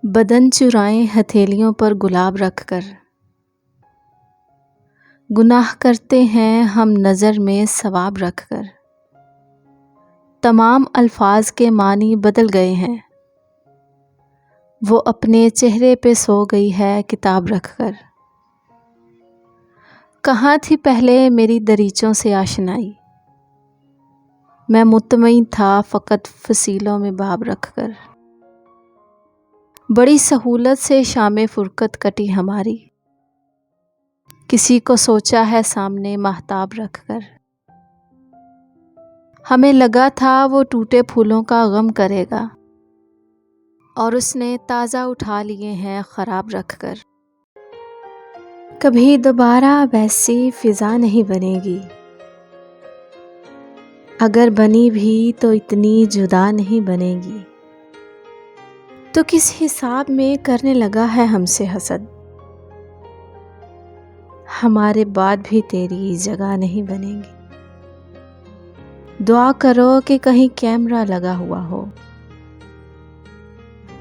بدن چرائیں ہتھیلیوں پر گلاب رکھ کر، گناہ کرتے ہیں ہم نظر میں ثواب رکھ کر۔ تمام الفاظ کے معنی بدل گئے ہیں، وہ اپنے چہرے پہ سو گئی ہے کتاب رکھ کر۔ کہاں تھی پہلے میری دریچوں سے آشنائی، میں مطمئن تھا فقط فصیلوں میں باب رکھ کر۔ بڑی سہولت سے شام فرقت کٹی ہماری، کسی کو سوچا ہے سامنے ماہتاب رکھ کر۔ ہمیں لگا تھا وہ ٹوٹے پھولوں کا غم کرے گا، اور اس نے تازہ اٹھا لیے ہیں خراب رکھ کر۔ کبھی دوبارہ ویسی فضا نہیں بنے گی، اگر بنی بھی تو اتنی جدا نہیں بنے گی۔ تو کس حساب میں کرنے لگا ہے ہم سے حسد، ہمارے بعد بھی تیری جگہ نہیں بنے گی۔ دعا کرو کہ کہیں کیمرہ لگا ہوا ہو،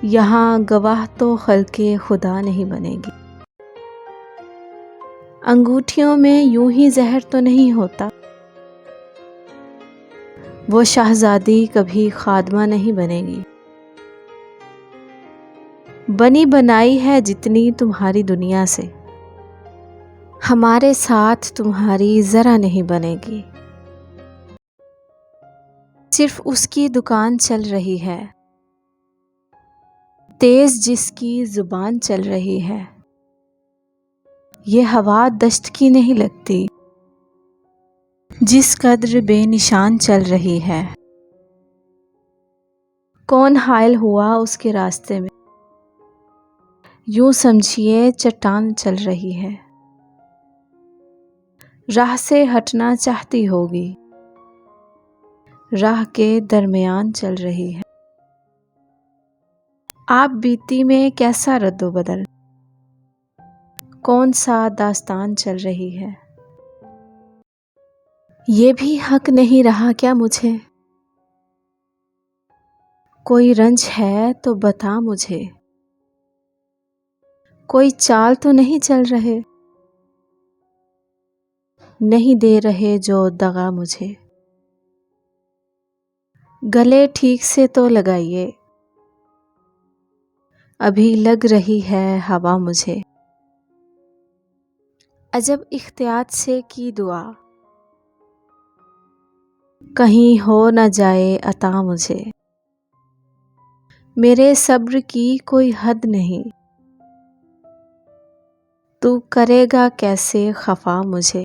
یہاں گواہ تو خلق خدا نہیں بنے گی۔ انگوٹھیوں میں یوں ہی زہر تو نہیں ہوتا، وہ شہزادی کبھی خادمہ نہیں بنے گی۔ بنی بنائی ہے جتنی تمہاری دنیا سے، ہمارے ساتھ تمہاری ذرا نہیں بنے گی۔ صرف اس کی دکان چل رہی ہے، تیز جس کی زبان چل رہی ہے۔ یہ ہوا دشت کی نہیں لگتی، جس قدر بے نشان چل رہی ہے۔ کون حائل ہوا اس کے راستے میں، یوں سمجھیے چٹان چل رہی ہے۔ راہ سے ہٹنا چاہتی ہوگی، راہ کے درمیان چل رہی ہے۔ آپ بیتی میں کیسا رد و بدل، کون سا داستان چل رہی ہے۔ یہ بھی حق نہیں رہا کیا مجھے، کوئی رنج ہے تو بتا مجھے، کوئی چال تو نہیں چل رہے، نہیں دے رہے جو دغا مجھے۔ گلے ٹھیک سے تو لگائیے، ابھی لگ رہی ہے ہوا مجھے۔ عجب احتیاط سے کی دعا، کہیں ہو نہ جائے عطا مجھے۔ میرے صبر کی کوئی حد نہیں، تو کرے گا کیسے خفا مجھے۔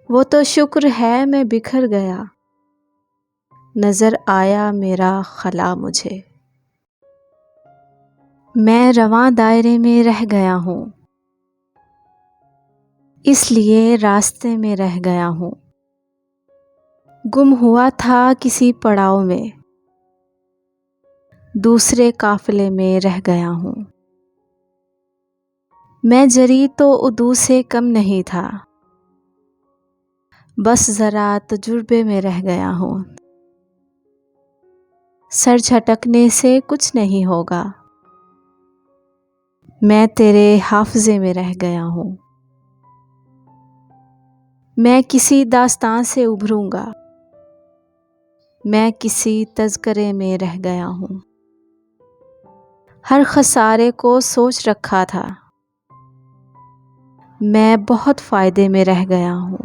وہ تو شکر ہے میں بکھر گیا، نظر آیا میرا خلا مجھے۔ میں رواں دائرے میں رہ گیا ہوں، اس لیے راستے میں رہ گیا ہوں۔ گم ہوا تھا کسی پڑاؤ میں، دوسرے قافلے میں رہ گیا ہوں۔ میں جری تو عدو سے کم نہیں تھا، بس ذرا تجربے میں رہ گیا ہوں۔ سر جھٹکنے سے کچھ نہیں ہوگا، میں تیرے حافظے میں رہ گیا ہوں۔ میں کسی داستان سے ابھروں گا، میں کسی تذکرے میں رہ گیا ہوں۔ ہر خسارے کو سوچ رکھا تھا، میں بہت فائدے میں رہ گیا ہوں۔